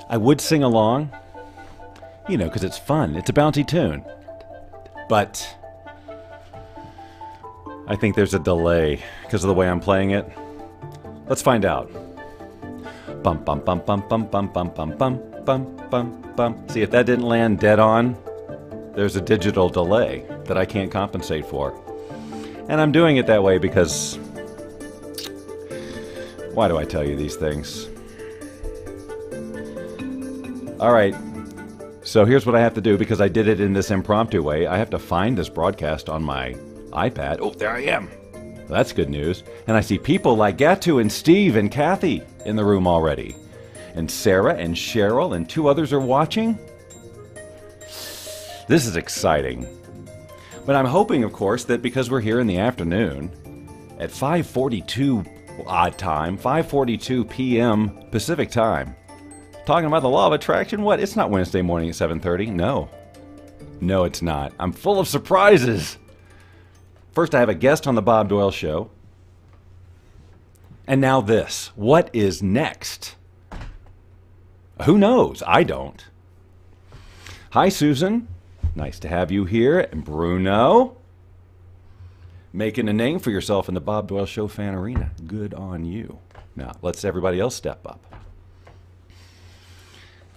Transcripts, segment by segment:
I would sing along, you know, because it's fun. It's a bouncy tune. But I think there's a delay because of the way I'm playing it. Let's find out. Bum bum bum bum bum bum bum bum bum bum bum bum. See, if that didn't land dead on, there's a digital delay that I can't compensate for. And I'm doing it that way because why do I tell you these things? All right. So here's what I have to do because I did it in this impromptu way. I have to find this broadcast on my iPad. Oh, there I am. That's good news. And I see people like Gatu and Steve and Kathy in the room already. And Sarah and Cheryl and 2 others are watching. This is exciting. But I'm hoping, of course, that because we're here in the afternoon at 5:42 odd time, 5:42 p.m. Pacific time, talking about the law of attraction? What? It's not Wednesday morning at 7:30. No. No, it's not. I'm full of surprises. First, I have a guest on the Bob Doyle Show. And now this. What is next? Who knows? I don't. Hi, Susan. Nice to have you here. And Bruno. Making a name for yourself in the Bob Doyle Show fan arena. Good on you. Now, let's everybody else step up.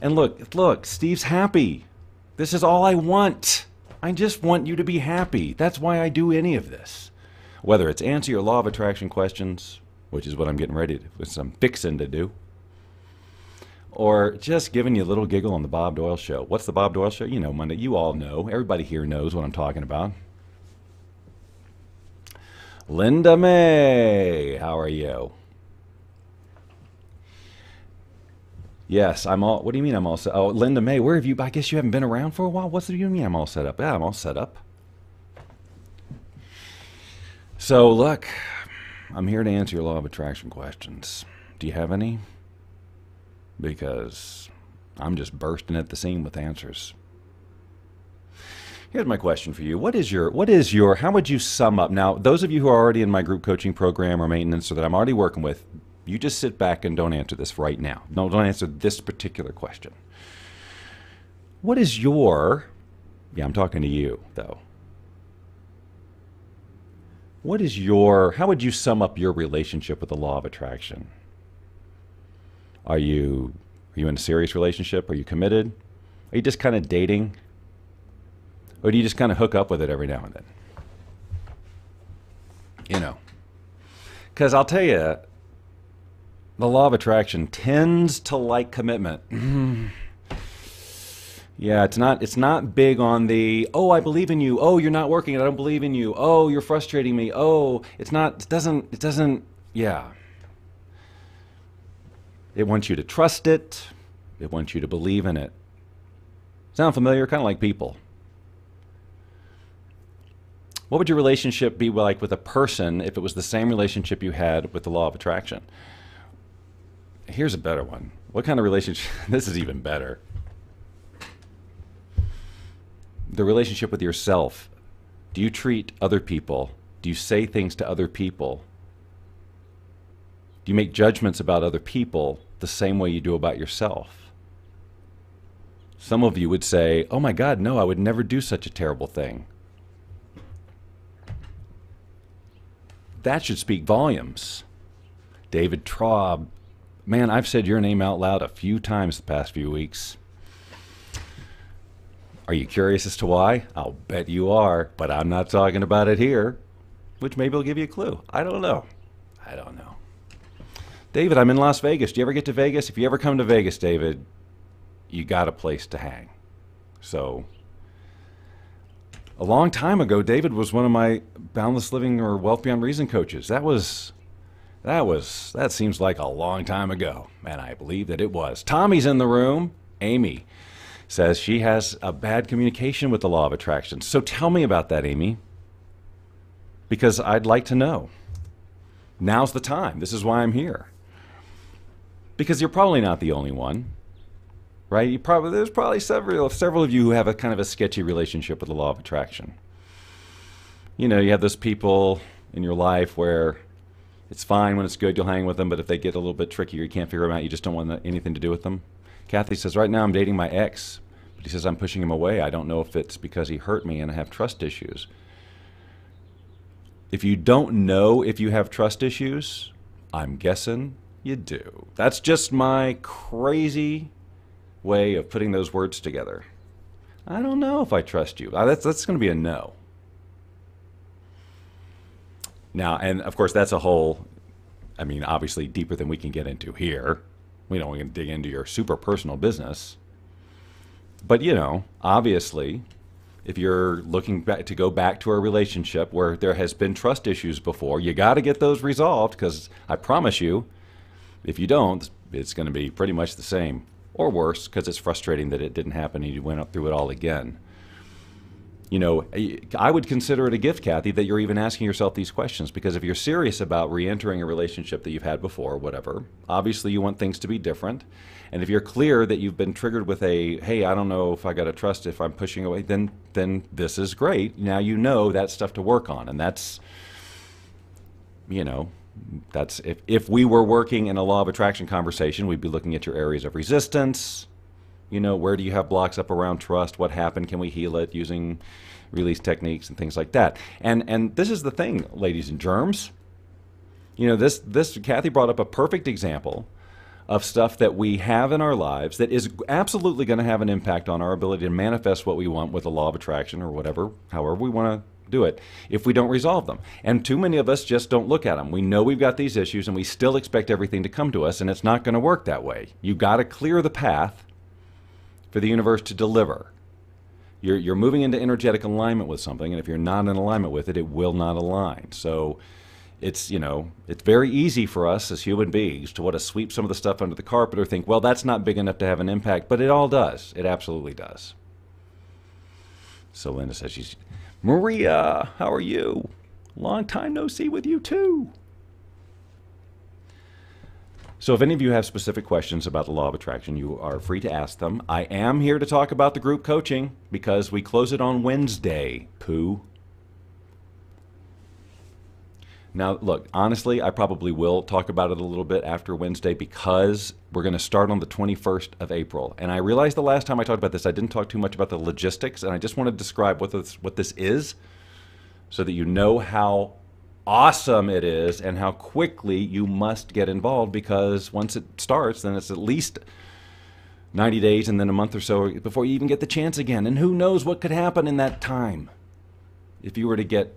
And look, Steve's happy. This is all I want. I just want you to be happy. That's why I do any of this. Whether it's answer your law of attraction questions, which is what I'm getting ready to, with some fixing to do, or just giving you a little giggle on the Bob Doyle Show. What's the Bob Doyle Show? You know, Monday. You all know. Everybody here knows what I'm talking about. Linda May, how are you? Yes, I'm all, what do you mean I'm all set? Oh, Linda May, where have you, I guess you haven't been around for a while? What do you mean I'm all set up? Yeah, I'm all set up. So, look, I'm here to answer your law of attraction questions. Do you have any? Because I'm just bursting at the seam with answers. Here's my question for you. How would you sum up? Now, those of you who are already in my group coaching program or maintenance or that I'm already working with, you just sit back and don't answer this right now. No, don't answer this particular question. What is your, yeah, I'm talking to you, though. What is your, how would you sum up your relationship with the law of attraction? Are you in a serious relationship? Are you committed? Are you just kind of dating? Or do you just kind of hook up with it every now and then? You know. Because I'll tell you, the law of attraction tends to like commitment. Yeah, it's not big on the, oh, I believe in you. Oh, you're not working and I don't believe in you. Oh, you're frustrating me. Oh, it doesn't, yeah. It wants you to trust it. It wants you to believe in it. Sound familiar? Kind of like people. What would your relationship be like with a person if it was the same relationship you had with the law of attraction? Here's a better one. What kind of relationship? This is even better. The relationship with yourself. Do you treat other people? Do you say things to other people? Do you make judgments about other people the same way you do about yourself? Some of you would say, oh my God, no, I would never do such a terrible thing. That should speak volumes. David Traub. Man, I've said your name out loud a few times the past few weeks. Are you curious as to why? I'll bet you are, but I'm not talking about it here, which maybe will give you a clue. I don't know. I don't know. David, I'm in Las Vegas. Do you ever get to Vegas? If you ever come to Vegas, David, you got a place to hang. So, a long time ago, David was one of my Boundless Living or Wealth Beyond Reason coaches. That seems like a long time ago, and I believe that it was. Tommy's in the room. Amy says she has a bad communication with the law of attraction. So tell me about that, Amy, because I'd like to know. Now's the time. This is why I'm here. Because you're probably not the only one, right? There's probably several of you who have a kind of a sketchy relationship with the law of attraction. You know, you have those people in your life where It's fine when it's good, you'll hang with them, but if they get a little bit tricky or you can't figure them out, you just don't want anything to do with them. Kathy says, right now I'm dating my ex, but he says I'm pushing him away. I don't know if it's because he hurt me and I have trust issues. If you don't know if you have trust issues, I'm guessing you do. That's just my crazy way of putting those words together. I don't know if I trust you. That's going to be a no. Now, and of course, that's a whole, I mean, obviously deeper than we can get into here. We don't want to dig into your super personal business. But, you know, obviously, if you're looking back to go back to a relationship where there has been trust issues before, you got to get those resolved, because I promise you, if you don't, it's going to be pretty much the same or worse, because it's frustrating that it didn't happen and you went up through it all again. You know, I would consider it a gift, Kathy, that you're even asking yourself these questions, because if you're serious about re-entering a relationship that you've had before, or whatever, obviously you want things to be different. And if you're clear that you've been triggered with a, hey, I don't know if I got to trust if I'm pushing away, then this is great. Now you know that's stuff to work on. And that's, you know, that's if we were working in a law of attraction conversation, we'd be looking at your areas of resistance. You know, where do you have blocks up around trust? What happened? Can we heal it using release techniques and things like that? And this is the thing, ladies and germs. You know, this Kathy brought up a perfect example of stuff that we have in our lives that is absolutely going to have an impact on our ability to manifest what we want with the law of attraction or whatever, however we want to do it, if we don't resolve them. And too many of us just don't look at them. We know we've got these issues and we still expect everything to come to us, and it's not going to work that way. You've got to clear the path for the universe to deliver. You're moving into energetic alignment with something, and if you're not in alignment with it, it will not align. So it's, you know, it's very easy for us as human beings to want to sweep some of the stuff under the carpet or think, well, that's not big enough to have an impact, but it all does. It absolutely does. So Linda says, Maria, how are you? Long time no see with you too. So if any of you have specific questions about the law of attraction, you are free to ask them. I am here to talk about the group coaching because we close it on Wednesday, Pooh. Now, look, honestly, I probably will talk about it a little bit after Wednesday because we're going to start on the 21st of April. And I realized the last time I talked about this, I didn't talk too much about the logistics, and I just want to describe what this is so that you know how awesome it is and how quickly you must get involved, because once it starts, then it's at least 90 days and then a month or so before you even get the chance again. And who knows what could happen in that time if you were to get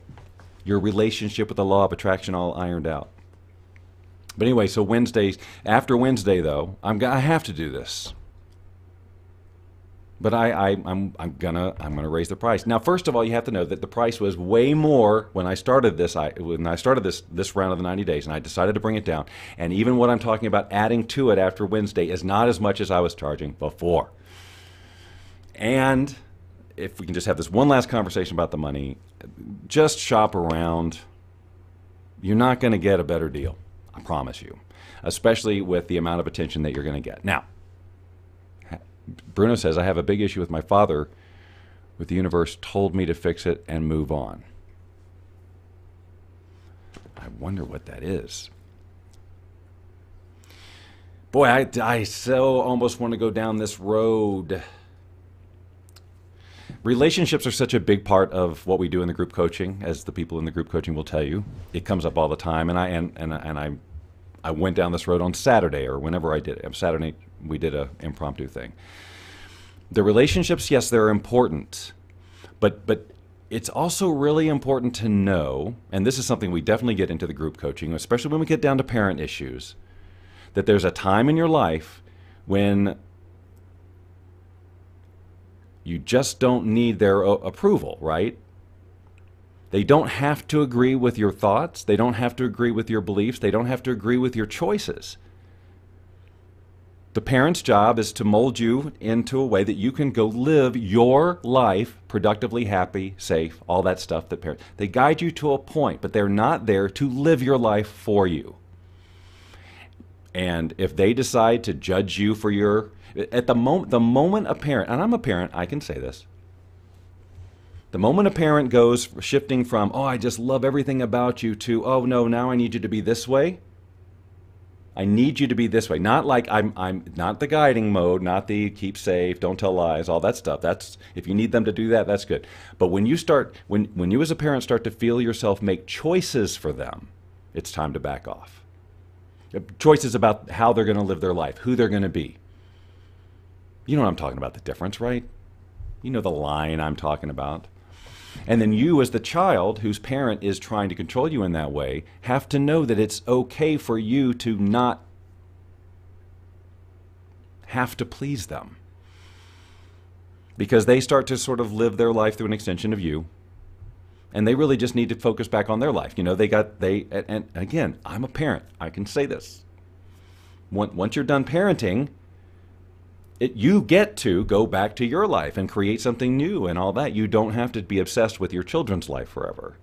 your relationship with the law of attraction all ironed out. But anyway, so Wednesdays, after Wednesday though, I have to do this. But I'm gonna raise the price. Now, first of all, you have to know that the price was way more when I started this. When I started this round of the 90 days, and I decided to bring it down. And even what I'm talking about adding to it after Wednesday is not as much as I was charging before. And if we can just have this one last conversation about the money, just shop around. You're not going to get a better deal, I promise you, especially with the amount of attention that you're going to get. Now, Bruno says, I have a big issue with my father, with the universe told me to fix it and move on. I wonder what that is. Boy, I so almost want to go down this road. Relationships are such a big part of what we do in the group coaching, as the people in the group coaching will tell you. It comes up all the time, and I went down this road on Saturday, or whenever I did it. Saturday we did an impromptu thing. The relationships, yes, they're important, but it's also really important to know, and this is something we definitely get into the group coaching, especially when we get down to parent issues, that there's a time in your life when you just don't need their approval, right? They don't have to agree with your thoughts. They don't have to agree with your beliefs. They don't have to agree with your choices. The parent's job is to mold you into a way that you can go live your life productively, happy, safe, all that stuff that parents. They guide you to a point, but they're not there to live your life for you. And if they decide to judge you for your, the moment a parent, and I'm a parent, I can say this. The moment a parent goes shifting from, oh, I just love everything about you, to, oh, no, now I need you to be this way. I need you to be this way. Not like I'm not the guiding mode, not the keep safe, don't tell lies, all that stuff. That's, if you need them to do that, that's good. But when you start, when you as a parent start to feel yourself make choices for them, it's time to back off. Choices about how they're going to live their life, who they're going to be. You know what I'm talking about, the difference, right? You know the line I'm talking about. And then you, as the child whose parent is trying to control you in that way, have to know that it's okay for you to not have to please them. Because they start to sort of live their life through an extension of you. And they really just need to focus back on their life. You know, and again, I'm a parent. I can say this. Once you're done parenting, you get to go back to your life and create something new and all that. You don't have to be obsessed with your children's life forever,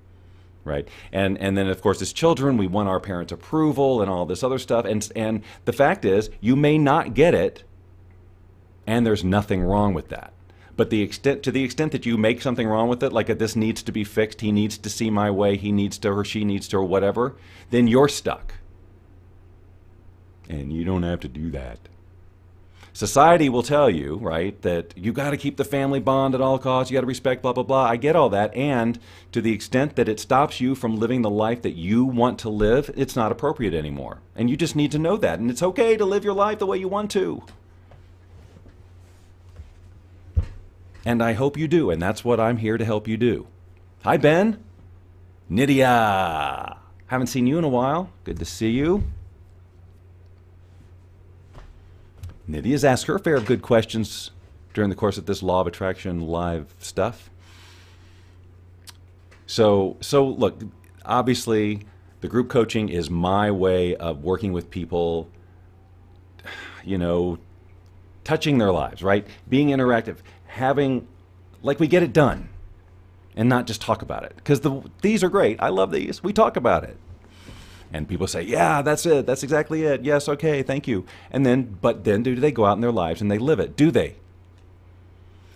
right? And then, of course, as children, we want our parents' approval and all this other stuff. And the fact is, you may not get it, and there's nothing wrong with that. But to the extent that you make something wrong with it, like this needs to be fixed, he needs to see my way, he needs to, or she needs to, or whatever, then you're stuck. And you don't have to do that. Society will tell you, right, that you got to keep the family bond at all costs, you got to respect, blah, blah, blah. I get all that. And to the extent that it stops you from living the life that you want to live, it's not appropriate anymore. And you just need to know that. And it's okay to live your life the way you want to. And I hope you do. And that's what I'm here to help you do. Hi, Ben. Nydia. Haven't seen you in a while. Good to see you. Nydia's asked her fair of good questions during the course of this Law of Attraction live stuff. So look, obviously the group coaching is my way of working with people, you know, touching their lives, right? Being interactive, having, like, we get it done and not just talk about it. Because these are great. I love these. We talk about it. And people say, yeah, that's it. That's exactly it. Yes, okay, thank you. But then do they go out in their lives and they live it? Do they?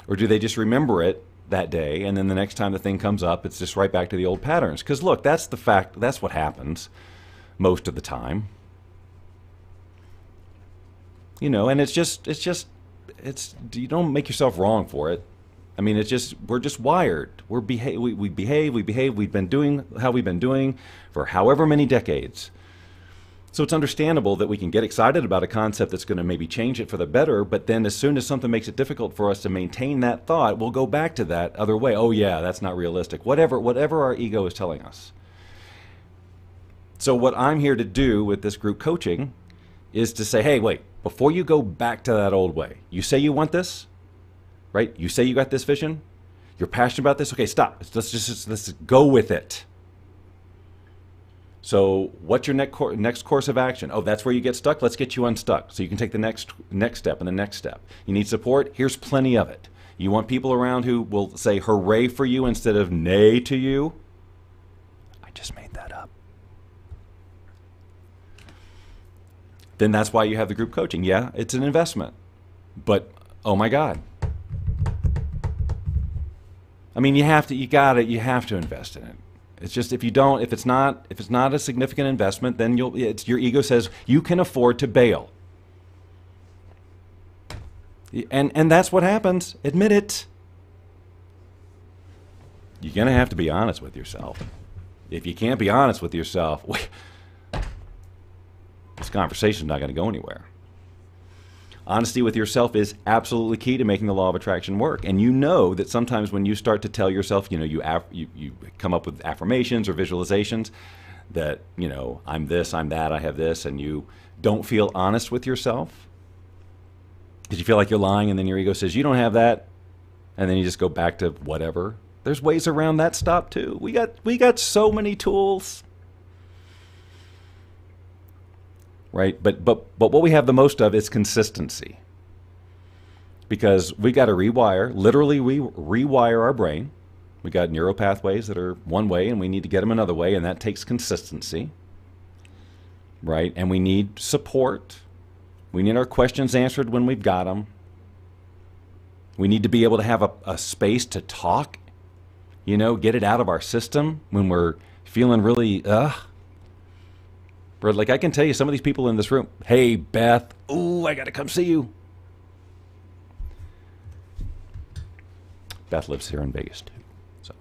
Or do they just remember it that day, and then the next time the thing comes up, it's just right back to the old patterns? Because look, that's the fact. That's what happens most of the time. You know, and it's you don't make yourself wrong for it. I mean, we're just wired. We behave. We've been doing how we've been doing for however many decades. So it's understandable that we can get excited about a concept that's going to maybe change it for the better, but then as soon as something makes it difficult for us to maintain that thought, we'll go back to that other way. Oh yeah, that's not realistic. Whatever our ego is telling us. So what I'm here to do with this group coaching is to say, hey, wait, before you go back to that old way, you say you want this, right? You say you got this vision. You're passionate about this. Okay, stop. Let's go with it. So what's your next course of action? Oh, that's where you get stuck? Let's get you unstuck so you can take the next step and the next step. You need support? Here's plenty of it. You want people around who will say hooray for you instead of nay to you? I just made that up. Then that's why you have the group coaching. Yeah, it's an investment. But, oh my God. I mean, you have to invest in it. It's just if it's not a significant investment, then your ego says you can afford to bail. And that's what happens. Admit it. You're going to have to be honest with yourself. If you can't be honest with yourself, this conversation's not going to go anywhere. Honesty with yourself is absolutely key to making the law of attraction work. And you know that sometimes when you start to tell yourself, you know, you come up with affirmations or visualizations that, you know, I'm this, I'm that, I have this, and you don't feel honest with yourself because you feel like you're lying, and then your ego says you don't have that, and then you just go back to whatever. There's ways around that stop too. We got so many tools. Right? But what we have the most of is consistency. Because we got to literally rewire our brain. We got neural pathways that are one way, and we need to get them another way, and that takes consistency. Right? And we need support. We need our questions answered when we've got them. We need to be able to have a space to talk You know, get it out of our system when we're feeling really, But like I can tell you, some of these people in this room, hey, Beth, ooh, I got to come see you. Beth lives here in Vegas too. So,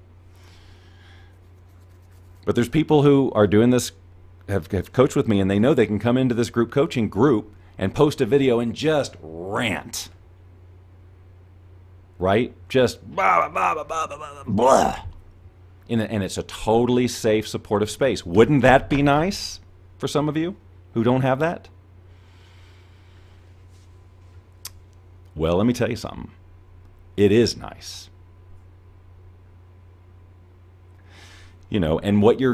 but there's people who are doing this, have coached with me, and they know they can come into this group coaching group and post a video and just rant. Right? Just blah, blah, blah, blah, blah, blah. And it's a totally safe, supportive space. Wouldn't that be nice for some of you who don't have that? Well, let me tell you something. It is nice. You know, and what you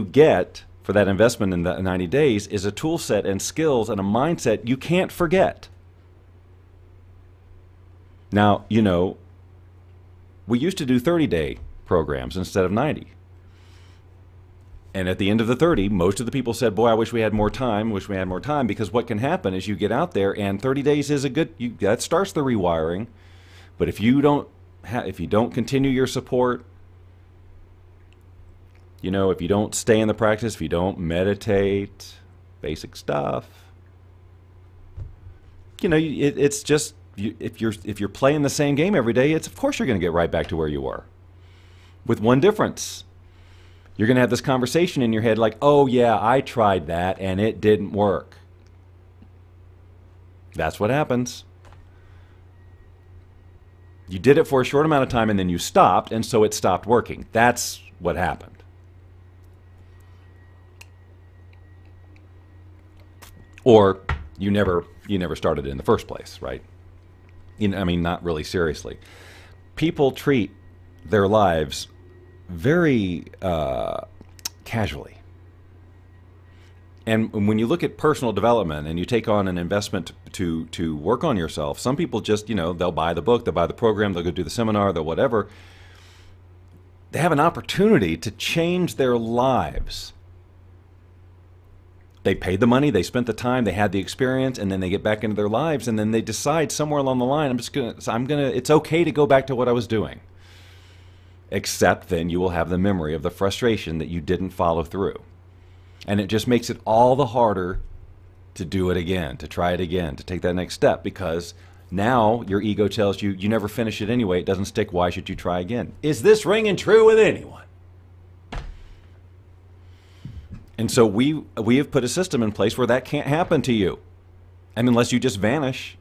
get for that investment in the 90 days is a tool set and skills and a mindset you can't forget. Now, you know, we used to do 30-day programs instead of 90. And at the end of the 30, most of the people said, boy, I wish we had more time, because what can happen is you get out there and 30 days is a good, that starts the rewiring. But if you don't continue your support, you know, if you don't stay in the practice, if you don't meditate, basic stuff, you know, it's just, if you're playing the same game every day, of course you're going to get right back to where you were. With one difference. You're going to have this conversation in your head like, oh yeah, I tried that and it didn't work. That's what happens. You did it for a short amount of time and then you stopped, and so it stopped working. That's what happened. Or you never started in the first place, right? I mean, not really seriously. People treat their lives very casually. And when you look at personal development and you take on an investment to work on yourself, some people just, you know, they'll buy the book, they'll buy the program, they'll go do the seminar, they'll whatever. They have an opportunity to change their lives. They paid the money, they spent the time, they had the experience, and then they get back into their lives, and then they decide somewhere along the line, it's okay to go back to what I was doing. Except then you will have the memory of the frustration that you didn't follow through. And it just makes it all the harder to do it again, to try it again, to take that next step, because now your ego tells you, you never finish it anyway, it doesn't stick, why should you try again? Is this ringing true with anyone? And so we have put a system in place where that can't happen to you. And unless you just vanish.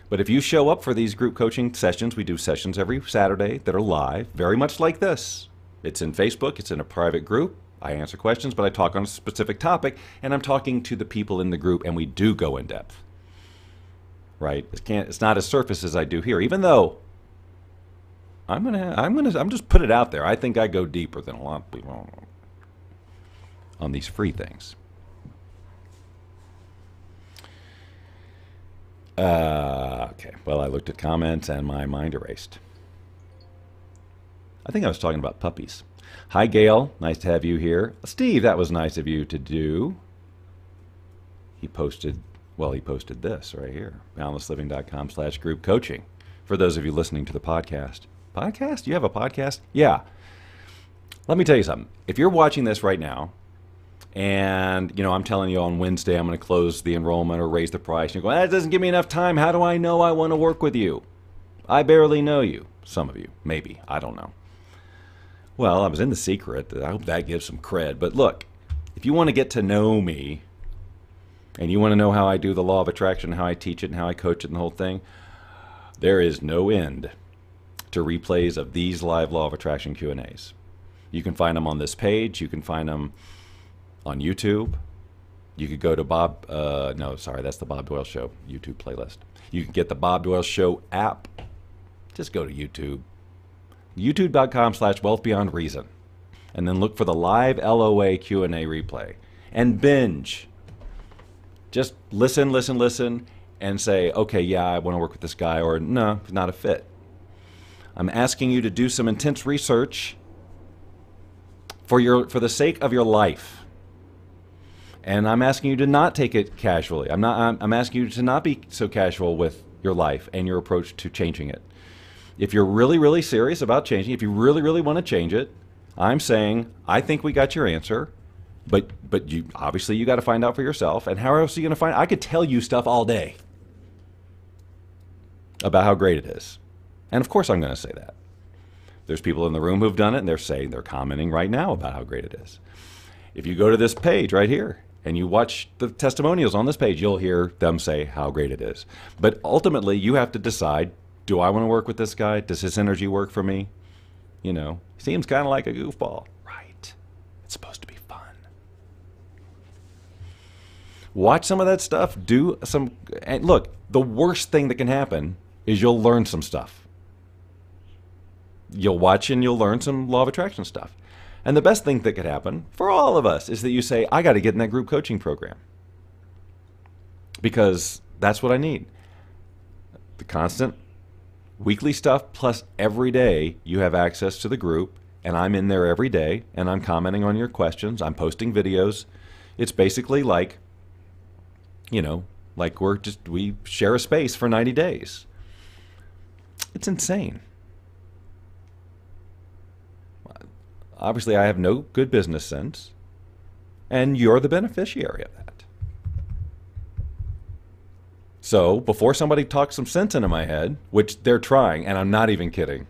But if you show up for these group coaching sessions, we do sessions every Saturday that are live, very much like this. It's in Facebook, it's in a private group. I answer questions, but I talk on a specific topic, and I'm talking to the people in the group, and we do go in depth. Right? It's not as surface as I do here, even though I'm just put it out there. I think I go deeper than a lot of people on these free things. Okay, well, I looked at comments and my mind erased. I think I was talking about puppies. Hi, Gail. Nice to have you here. Steve, that was nice of you to do. He posted this right here, boundlessliving.com/group coaching. For those of you listening to the podcast. Podcast? You have a podcast? Yeah. Let me tell you something. If you're watching this right now, and, you know, I'm telling you on Wednesday I'm going to close the enrollment or raise the price, and you're going, that doesn't give me enough time. How do I know I want to work with you? I barely know you. Some of you, maybe. I don't know. Well, I was in the secret. I hope that gives some cred. But look, if you want to get to know me, and you want to know how I do the law of attraction, how I teach it, and how I coach it, and the whole thing, there is no end to replays of these live law of attraction Q&As. You can find them on this page. You can find them on YouTube. You could go to that's the Bob Doyle Show YouTube playlist. You can get the Bob Doyle Show app. Just go to YouTube. YouTube.com/wealthbeyondreason. And then look for the live LOA Q&A replay. And binge. Just listen, and say, okay, yeah, I want to work with this guy, or no, not a fit. I'm asking you to do some intense research for the sake of your life. And I'm asking you to not take it casually. I'm asking you to not be so casual with your life and your approach to changing it. If you're really, really serious about changing, if you really, really want to change it, I'm saying, I think we got your answer, but you obviously you got to find out for yourself. And how else are you going to find? I could tell you stuff all day about how great it is. And of course I'm going to say that. There's people in the room who've done it, and they're commenting right now about how great it is. If you go to this page right here and you watch the testimonials on this page, you'll hear them say how great it is. But ultimately, you have to decide, do I want to work with this guy? Does his energy work for me? You know, seems kind of like a goofball. Right. It's supposed to be fun. Watch some of that stuff. Do some, and look, the worst thing that can happen is you'll learn some stuff. You'll watch and you'll learn some law of attraction stuff. And the best thing that could happen for all of us is that you say, I got to get in that group coaching program. Because that's what I need. The constant weekly stuff, plus every day you have access to the group, and I'm in there every day, and I'm commenting on your questions. I'm posting videos. It's basically like, you know, like we share a space for 90 days. It's insane. Obviously, I have no good business sense, and you're the beneficiary of that. So before somebody talks some sense into my head, which they're trying, and I'm not even kidding.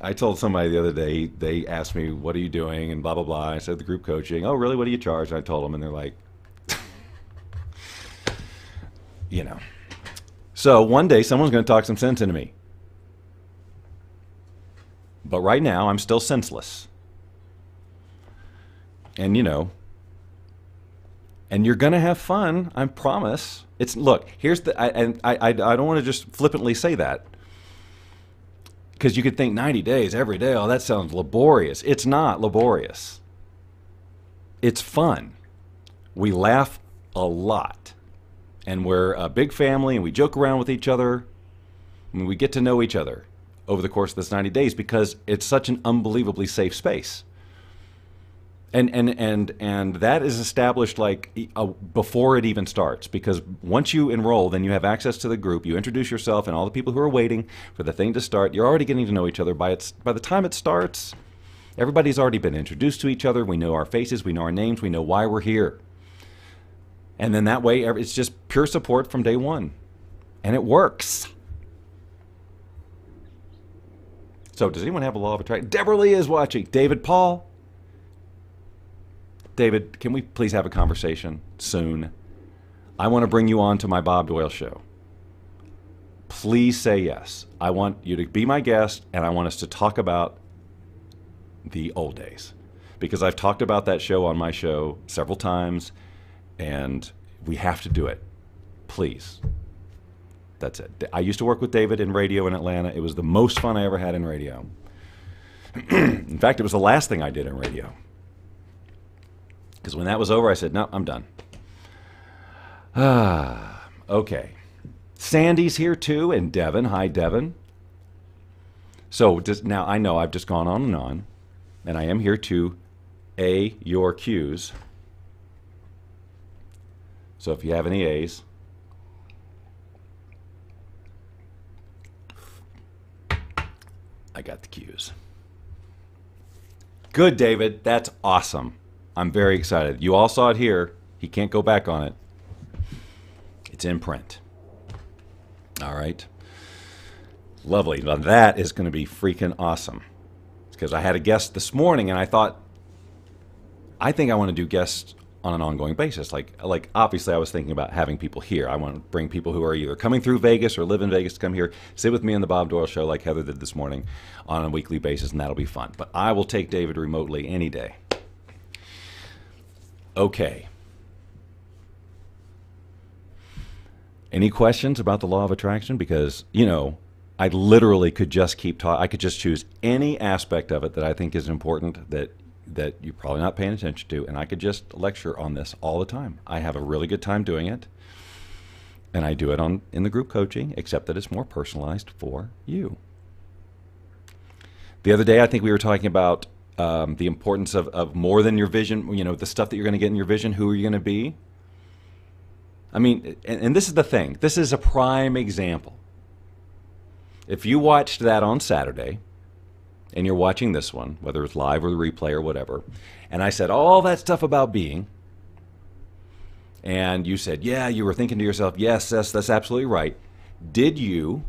I told somebody the other day, they asked me, what are you doing, and blah, blah, blah. I said, the group coaching. Oh, really? What do you charge? And I told them, and they're like, you know. So one day, someone's going to talk some sense into me. But right now, I'm still senseless. And, you know, and you're going to have fun, I promise. Look, here's the, I don't want to just flippantly say that. Because you could think 90 days every day, oh, that sounds laborious. It's not laborious. It's fun. We laugh a lot. And we're a big family, and we joke around with each other. And we get to know each other over the course of this 90 days because it's such an unbelievably safe space. And that is established like before it even starts, because once you enroll, then you have access to the group. You introduce yourself and all the people who are waiting for the thing to start. You're already getting to know each other. By the time it starts, everybody's already been introduced to each other. We know our faces. We know our names. We know why we're here. And then that way, it's just pure support from day one. And it works. So does anyone have a law of attraction? Deborah Lee is watching. David Paul. David, can we please have a conversation soon? I want to bring you on to my Bob Doyle show. Please say yes. I want you to be my guest, and I want us to talk about the old days. Because I've talked about that show on my show several times, and we have to do it. Please. That's it. I used to work with David in radio in Atlanta. It was the most fun I ever had in radio. In fact, it was the last thing I did in radio. Because when that was over, I said, no, I'm done. Okay. Sandy's here too, and Devin. Hi, Devin. So now I know I've just gone on, and I am here to A, your cues. So if you have any A's, I got the cues. Good, David. That's awesome. I'm very excited. You all saw it here. He can't go back on it. It's in print. All right. Lovely. Now that is going to be freaking awesome. Because I had a guest this morning, and I thought, I think I want to do guests on an ongoing basis. Like obviously I was thinking about having people here. I want to bring people who are either coming through Vegas or live in Vegas to come here, sit with me on the Bob Doyle show like Heather did this morning on a weekly basis, and that'll be fun. But I will take David remotely any day. Okay. Any questions about the law of attraction? Because, you know, I literally could just keep talking. I could just choose any aspect of it that I think is important that you're probably not paying attention to, and I could just lecture on this all the time. I have a really good time doing it, and I do it in the group coaching, except that it's more personalized for you. The other day, I think we were talking about the importance of more than your vision, you know, the stuff that you're going to get in your vision. Who are you going to be? I mean, and this is the thing. This is a prime example. If you watched that on Saturday, and you're watching this one, whether it's live or the replay or whatever, and I said all that stuff about being, and you said, yeah, you were thinking to yourself, yes, that's absolutely right. Did you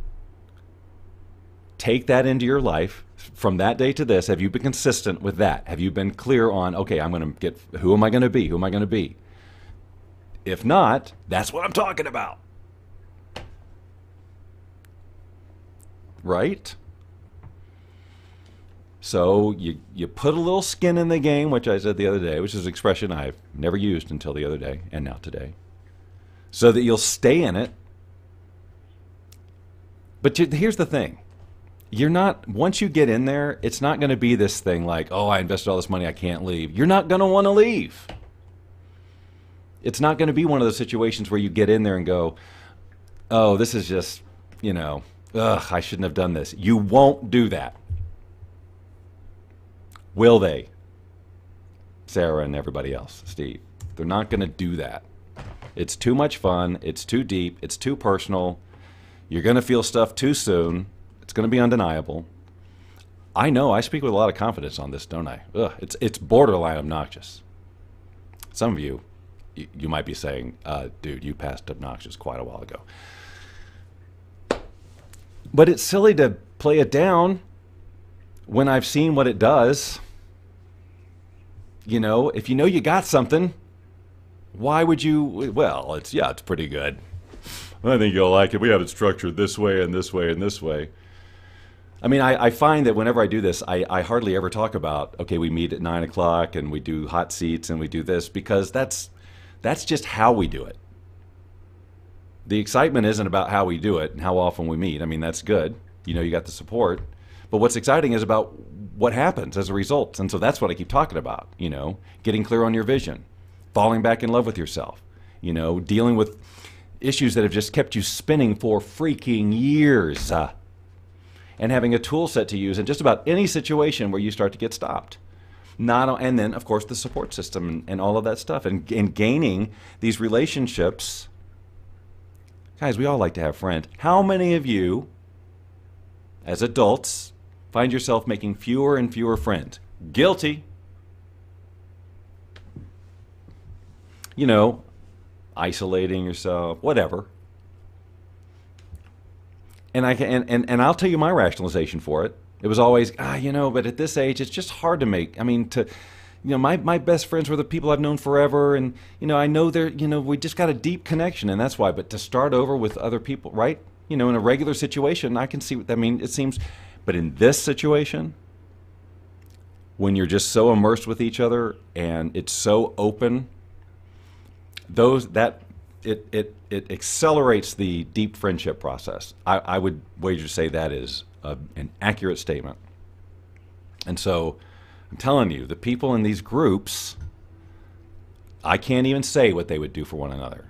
take that into your life from that day to this? Have you been consistent with that? Have you been clear on, okay, I'm going to get, who am I going to be? Who am I going to be? If not, that's what I'm talking about. Right? So you put a little skin in the game, which I said the other day, which is an expression I've never used until the other day, and now today, so that you'll stay in it. But here's the thing. You're not, once you get in there, it's not going to be this thing like, oh, I invested all this money, I can't leave. You're not going to want to leave. It's not going to be one of those situations where you get in there and go, oh, this is just, I shouldn't have done this. You won't do that. Will they? Sarah and everybody else, Steve. They're not going to do that. It's too much fun. It's too deep. It's too personal. You're going to feel stuff too soon. It's going to be undeniable. I know. I speak with a lot of confidence on this, don't I? It's borderline obnoxious. Some of you might be saying, dude, you passed obnoxious quite a while ago. But it's silly to play it down when I've seen what it does. If you know you got something, why would you? Well, it's pretty good. I think you'll like it. We have it structured this way and this way and this way. I mean, I find that whenever I do this, I hardly ever talk about, okay, we meet at 9 o'clock and we do hot seats and we do this, because that's just how we do it. The excitement isn't about how we do it and how often we meet. I mean, that's good. You got the support. But what's exciting is about what happens as a result. And so that's what I keep talking about, getting clear on your vision, falling back in love with yourself, dealing with issues that have just kept you spinning for freaking years, and having a tool set to use in just about any situation where you start to get stopped. And then, of course, the support system and all of that stuff, and gaining these relationships. Guys, we all like to have friends. How many of you, as adults, find yourself making fewer and fewer friends? Guilty. Isolating yourself, whatever. And I'll tell you my rationalization for it. It was always, but at this age, it's just hard to make. I mean, my best friends were the people I've known forever, and I know they're, we just got a deep connection, and that's why. But to start over with other people, right? In a regular situation, I can see what that means. It seems, but in this situation, when you're just so immersed with each other and it's so open, it accelerates the deep friendship process. I would wager to say that is an accurate statement. And so I'm telling you, the people in these groups, I can't even say what they would do for one another.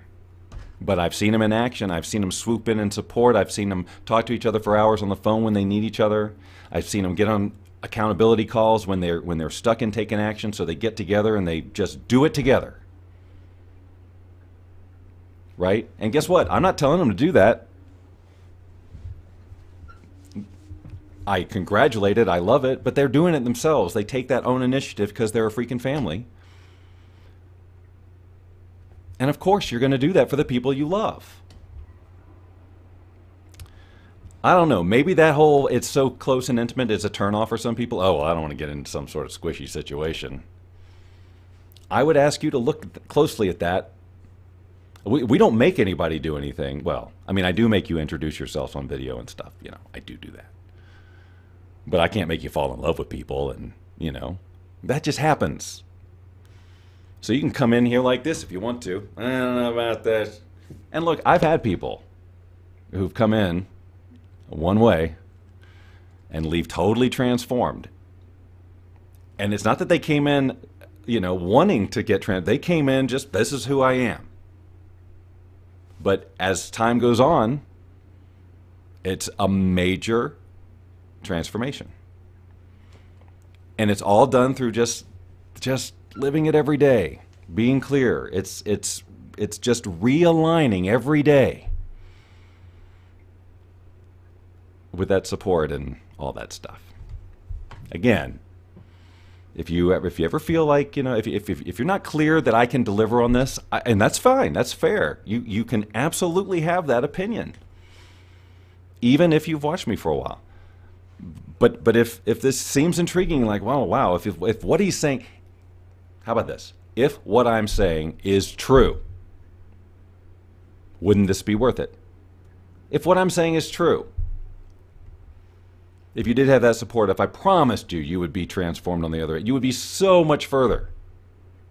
But I've seen them in action. I've seen them swoop in and support. I've seen them talk to each other for hours on the phone when they need each other. I've seen them get on accountability calls when they're stuck in taking action, so they get together and they just do it together. Right? And guess what? I'm not telling them to do that. I congratulate it. I love it. But they're doing it themselves. They take that own initiative because they're a freaking family. And of course, you're going to do that for the people you love. I don't know. Maybe that whole it's so close and intimate is a turnoff for some people. Oh, well, I don't want to get into some sort of squishy situation. I would ask you to look closely at that. We don't make anybody do anything. Well, I mean, I do make you introduce yourself on video and stuff. I do that. But I can't make you fall in love with people, and, that just happens. So you can come in here like this if you want to. I don't know about this. And look, I've had people who've come in one way and leave totally transformed. And it's not that they came in, wanting to get they came in just, this is who I am. But as time goes on, it's a major transformation. And it's all done through just living it every day, being clear. It's just realigning every day that support and all that stuff. Again, if you ever feel like, if you're not clear that I can deliver on this, and that's fine, that's fair. You can absolutely have that opinion, even if you've watched me for a while. But if this seems intriguing, like, wow, if what he's saying, how about this? If what I'm saying is true, wouldn't this be worth it? If what I'm saying is true, if you did have that support, if I promised you, you would be transformed on the other end. You would be so much further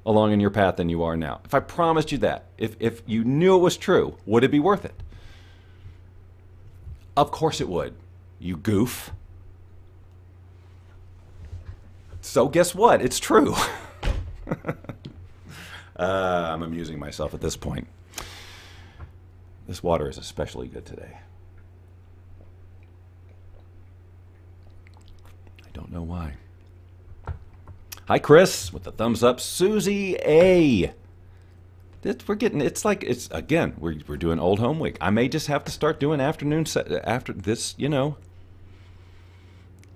along in your path than you are now. If I promised you that, if you knew it was true, would it be worth it? Of course it would, you goof. So guess what? It's true. I'm amusing myself at this point. This water is especially good today. I don't know why. Hi, Chris, with the thumbs up. Susie A. We're doing old home week. I may just have to start doing afternoon after this,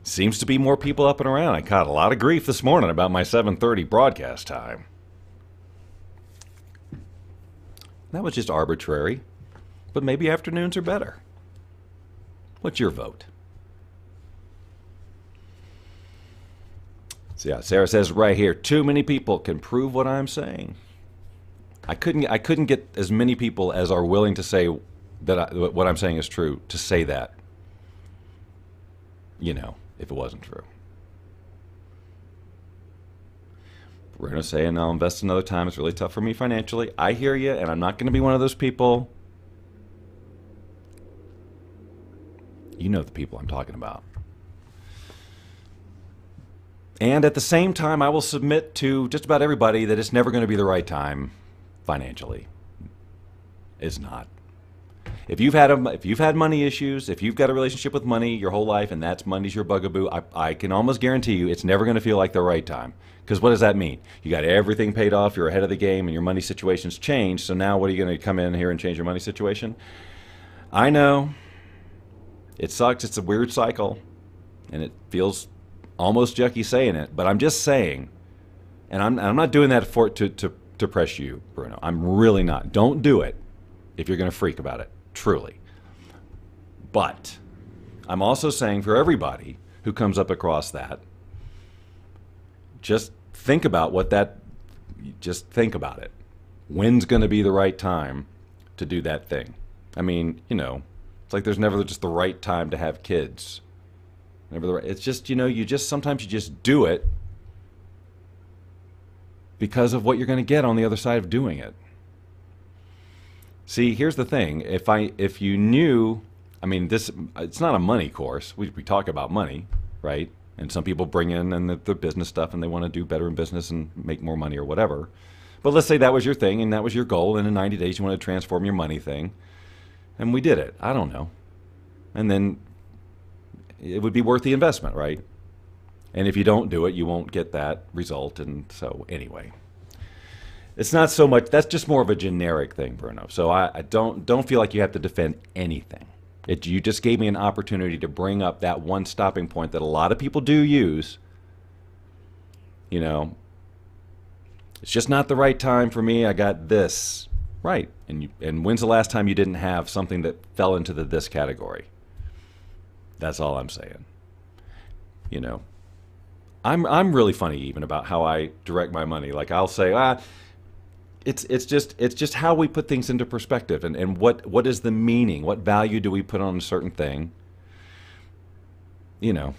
Seems to be more people up and around. I caught a lot of grief this morning about my 7:30 broadcast time. That was just arbitrary. But maybe afternoons are better. What's your vote? So yeah, Sarah says right here, too many people can prove what I'm saying. I couldn't get as many people as are willing to say that what I'm saying is true to say that. If it wasn't true. Bruno's saying I'll invest another time. It's really tough for me financially. I hear you, and I'm not going to be one of those people. You know the people I'm talking about. And at the same time, I will submit to just about everybody that it's never going to be the right time financially. It's not. If you've had money issues, if you've got a relationship with money your whole life and that's money's your bugaboo, I can almost guarantee you it's never going to feel like the right time. Because what does that mean? You got everything paid off, you're ahead of the game, and your money situation's changed. So now what are you going to come in here and change your money situation? I know. It sucks. It's a weird cycle. And it feels almost yucky saying it. But I'm just saying, and I'm not doing that to press you, Bruno. I'm really not. Don't do it if you're going to freak about it. Truly. But I'm also saying for everybody who comes up across that, just think about just think about it. When's going to be the right time to do that thing? I mean, it's like there's never just the right time to have kids. It's just, sometimes you just do it because of what you're going to get on the other side of doing it. See, here's the thing. If you knew, it's not a money course. We talk about money, right? And some people bring in and the business stuff and they want to do better in business and make more money or whatever. But let's say that was your thing and that was your goal, and in 90 days you want to transform your money thing. And we did it. I don't know. And then it would be worth the investment, right? And if you don't do it, you won't get that result. And so anyway. It's not so much, that's just more of a generic thing, Bruno. So I don't feel like you have to defend anything. You just gave me an opportunity to bring up that one stopping point that a lot of people do use. It's just not the right time for me. I got this. Right. And when's the last time you didn't have something that fell into this category? That's all I'm saying. I'm really funny even about how I direct my money. Like I'll say, It's just how we put things into perspective and what is the meaning? What value do we put on a certain thing? And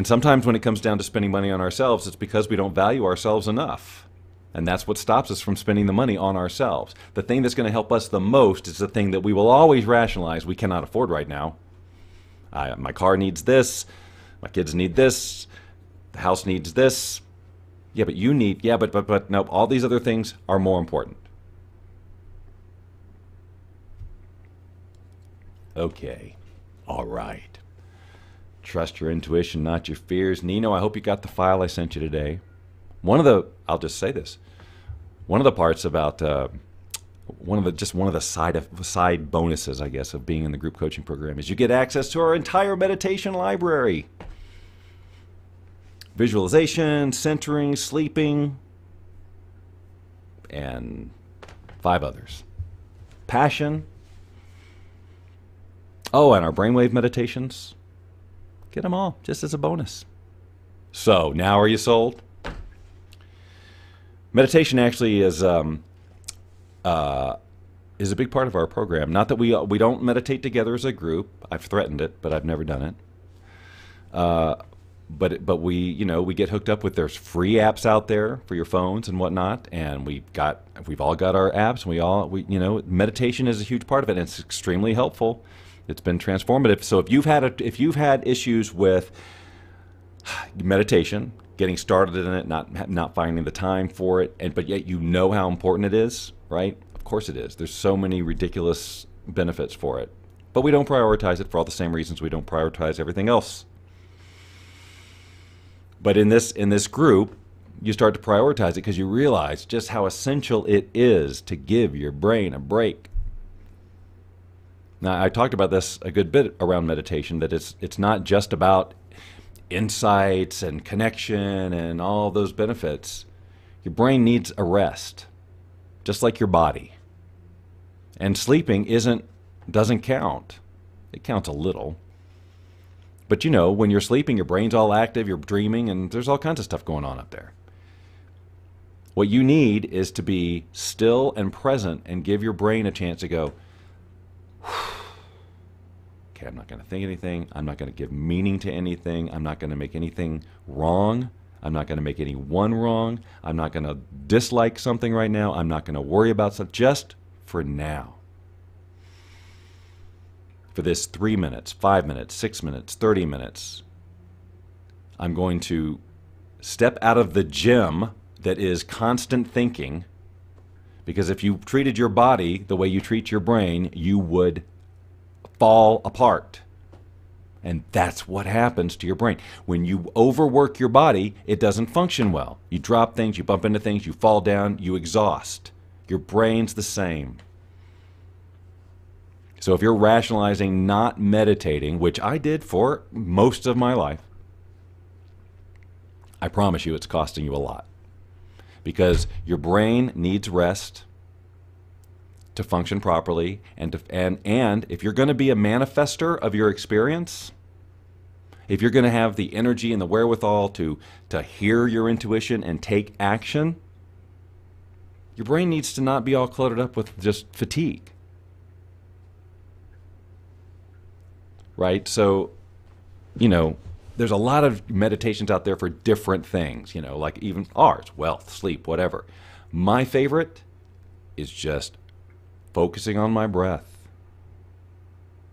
sometimes when it comes down to spending money on ourselves, it's because we don't value ourselves enough. And that's what stops us from spending the money on ourselves. The thing that's going to help us the most is the thing that we will always rationalize we cannot afford right now. My car needs this. My kids need this. The house needs this. Yeah, but you need, but nope, all these other things are more important. Okay, all right. Trust your intuition, not your fears. Nino, I hope you got the file I sent you today. I'll just say this, one of the parts about one of the side bonuses, I guess, of being in the group coaching program is you get access to our entire meditation library. Visualization, centering, sleeping, and 5 others. Passion. Oh, and our brainwave meditations. Get them all, just as a bonus. So, now are you sold? Meditation actually is a big part of our program. Not that we don't meditate together as a group. I've threatened it, but I've never done it. But we get hooked up with, there's free apps out there for your phones and whatnot, and we've all got our apps. Meditation is a huge part of it, and it's extremely helpful. It's been transformative. So if you've had issues with meditation, getting started in it, not finding the time for it, but yet you know how important it is, right? Of course it is. There's so many ridiculous benefits for it, but we don't prioritize it for all the same reasons we don't prioritize everything else. But in this group, you start to prioritize it because you realize just how essential it is to give your brain a break. Now, I talked about this a good bit around meditation, that it's not just about insights and connection and all those benefits. Your brain needs a rest, just like your body. And sleeping doesn't count. It counts a little. But when you're sleeping, your brain's all active, you're dreaming, and there's all kinds of stuff going on up there. What you need is to be still and present and give your brain a chance to go, okay, I'm not going to think anything. I'm not going to give meaning to anything. I'm not going to make anything wrong. I'm not going to make anyone wrong. I'm not going to dislike something right now. I'm not going to worry about stuff, just for now. For this 3 minutes, 5 minutes, 6 minutes, 30 minutes, I'm going to step out of the gym that is constant thinking, because if you treated your body the way you treat your brain, you would fall apart. And that's what happens to your brain. When you overwork your body, it doesn't function well. You drop things, you bump into things, you fall down, you exhaust. Your brain's the same. So if you're rationalizing not meditating, which I did for most of my life, I promise you it's costing you a lot. Because your brain needs rest to function properly, and if you're going to be a manifester of your experience, if you're going to have the energy and the wherewithal to hear your intuition and take action, your brain needs to not be all cluttered up with just fatigue. Right? So, there's a lot of meditations out there for different things, like even ours, wealth, sleep, whatever. My favorite is just focusing on my breath.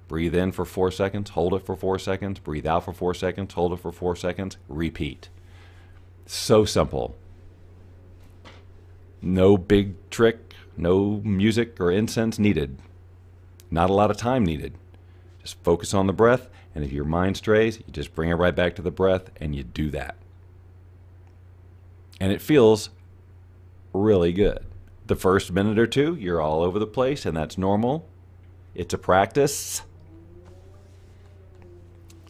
Breathe in for 4 seconds, hold it for 4 seconds, breathe out for 4 seconds, hold it for 4 seconds, repeat. So simple. No big trick, no music or incense needed. Not a lot of time needed. Just focus on the breath, and if your mind strays, you just bring it right back to the breath, and you do that. And it feels really good. The first minute or two, you're all over the place, and that's normal. It's a practice.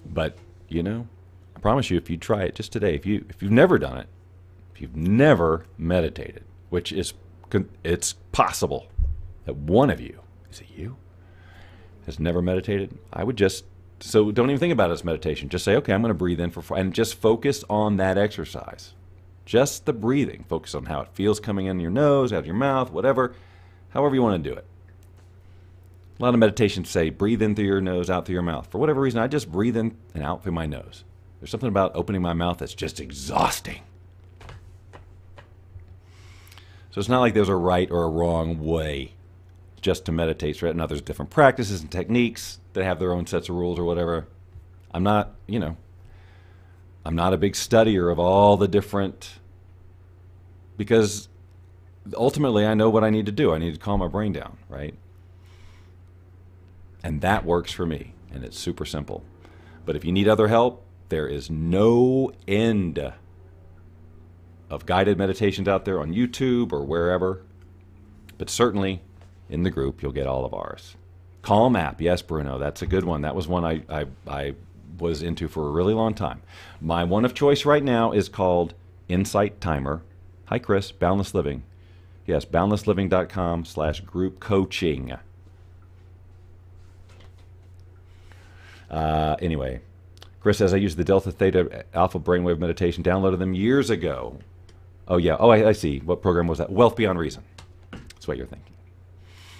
But, I promise you, if you try it just today, if you've never done it, if you've never meditated, which it's possible that one of you, is it you, has never meditated, so don't even think about it as meditation. Just say, okay, I'm going to breathe in and just focus on that exercise. Just the breathing. Focus on how it feels coming in your nose, out of your mouth, whatever, however you want to do it. A lot of meditations say breathe in through your nose, out through your mouth. For whatever reason, I just breathe in and out through my nose. There's something about opening my mouth that's just exhausting. So it's not like there's a right or a wrong way just to meditate. Right now, there's different practices and techniques that have their own sets of rules or whatever. I'm not a big studier of all the different, because ultimately I know what I need to do. I need to calm my brain down, right? And that works for me, and it's super simple. But if you need other help, there is no end of guided meditations out there on YouTube or wherever. But certainly, in the group, you'll get all of ours. Calm app. Yes, Bruno, that's a good one. That was one I was into for a really long time. My one of choice right now is called Insight Timer. Hi, Chris. Boundless Living. Yes, boundlessliving.com/group coaching. Anyway, Chris says, I used the Delta Theta Alpha Brainwave Meditation, downloaded them years ago. Oh, yeah. Oh, I see. What program was that? Wealth Beyond Reason. That's what you're thinking.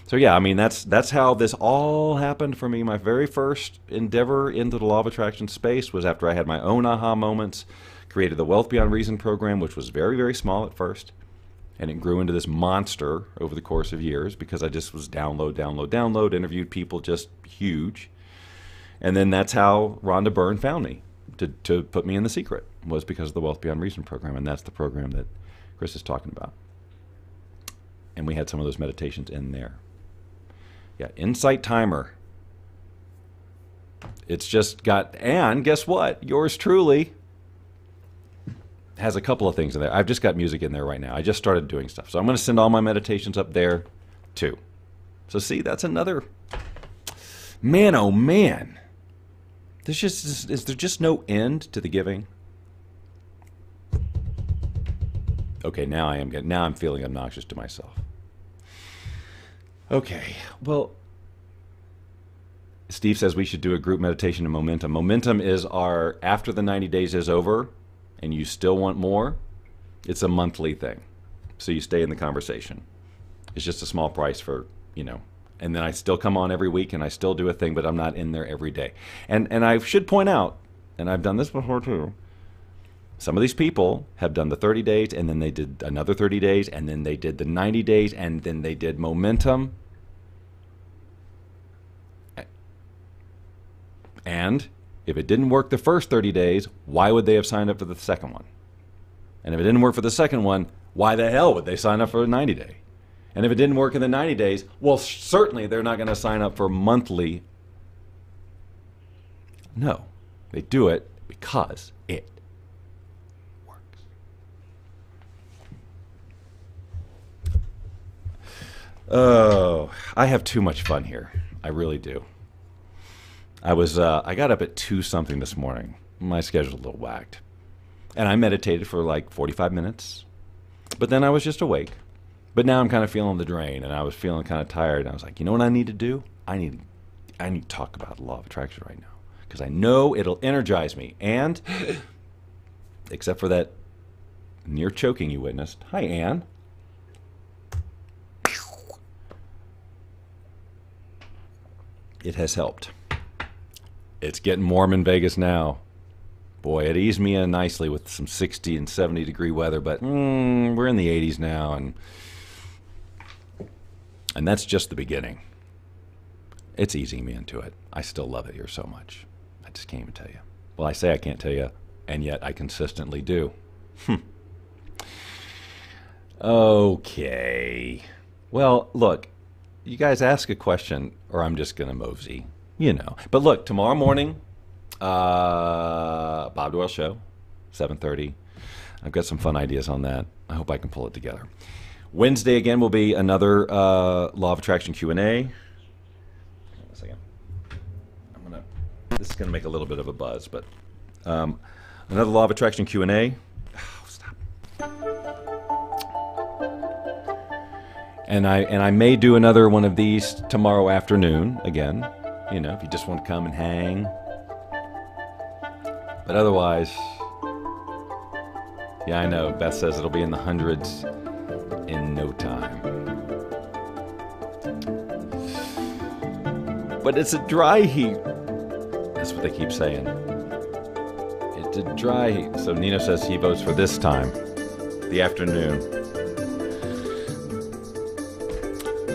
So, yeah, I mean, that's how this all happened for me. My very first endeavor into the law of attraction space was after I had my own aha moments, created the Wealth Beyond Reason program, which was very, very small at first. And it grew into this monster over the course of years because I just was download, interviewed people just huge. And then that's how Rhonda Byrne found me to put me in The Secret, was because of the Wealth Beyond Reason program. And that's the program that Chris is talking about. And we had some of those meditations in there. Yeah, Insight Timer. It's just got, and guess what? Yours truly has a couple of things in there. I've just got music in there right now. I just started doing stuff. So I'm going to send all my meditations up there too. So see, that's another, man, oh man. Is there just no end to the giving? Okay, now I'm feeling obnoxious to myself. Okay, well, Steve says we should do a group meditation in Momentum. Momentum is our, after the 90 days is over and you still want more, it's a monthly thing. So you stay in the conversation. It's just a small price for, you know, and then I still come on every week and I still do a thing, but I'm not in there every day. And I should point out, and I've done this before too, some of these people have done the 30 days and then they did another 30 days and then they did the 90 days and then they did Momentum. And if it didn't work the first 30 days, why would they have signed up for the second one? And if it didn't work for the second one, why the hell would they sign up for a 90 day? And if it didn't work in the 90 days, well, certainly they're not going to sign up for monthly. No, they do it because it works. Oh, I have too much fun here. I really do. I got up at 2 something this morning. My schedule's a little whacked. And I meditated for like 45 minutes. But then I was just awake. But now I'm kind of feeling the drain, and I was feeling kind of tired. And I was like, you know what I need to do? I need to talk about the law of attraction right now. Because I know it'll energize me. And, except for that near choking you witnessed. Hi, Ann. It has helped. It's getting warm in Vegas now. Boy, it eased me in nicely with some 60 and 70 degree weather, but we're in the 80s now, and that's just the beginning. It's easing me into it. I still love it here so much. I just can't even tell you. Well, I say I can't tell you, and yet I consistently do. Okay. Well, look, you guys ask a question, or I'm just going to mosey. You know. But look, tomorrow morning, Bob Doyle Show, 7:30. I've got some fun ideas on that. I hope I can pull it together. Wednesday, again, will be another Law of Attraction Q&A. Hold on a second. This is going to make a little bit of a buzz, but another Law of Attraction Q&A. Oh, stop. And I may do another one of these tomorrow afternoon, again. You know, if you just want to come and hang. But otherwise, yeah, I know. Beth says it'll be in the hundreds in no time. But it's a dry heat. That's what they keep saying. It's a dry heat. So Nino says he votes for this time, the afternoon.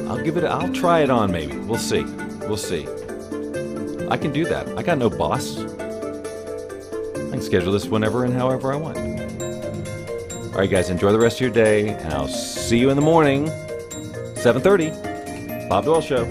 I'll try it on maybe. We'll see. We'll see. I can do that. I got no boss. I can schedule this whenever and however I want. All right, guys, enjoy the rest of your day, and I'll see you in the morning, 7:30, Bob Doyle Show.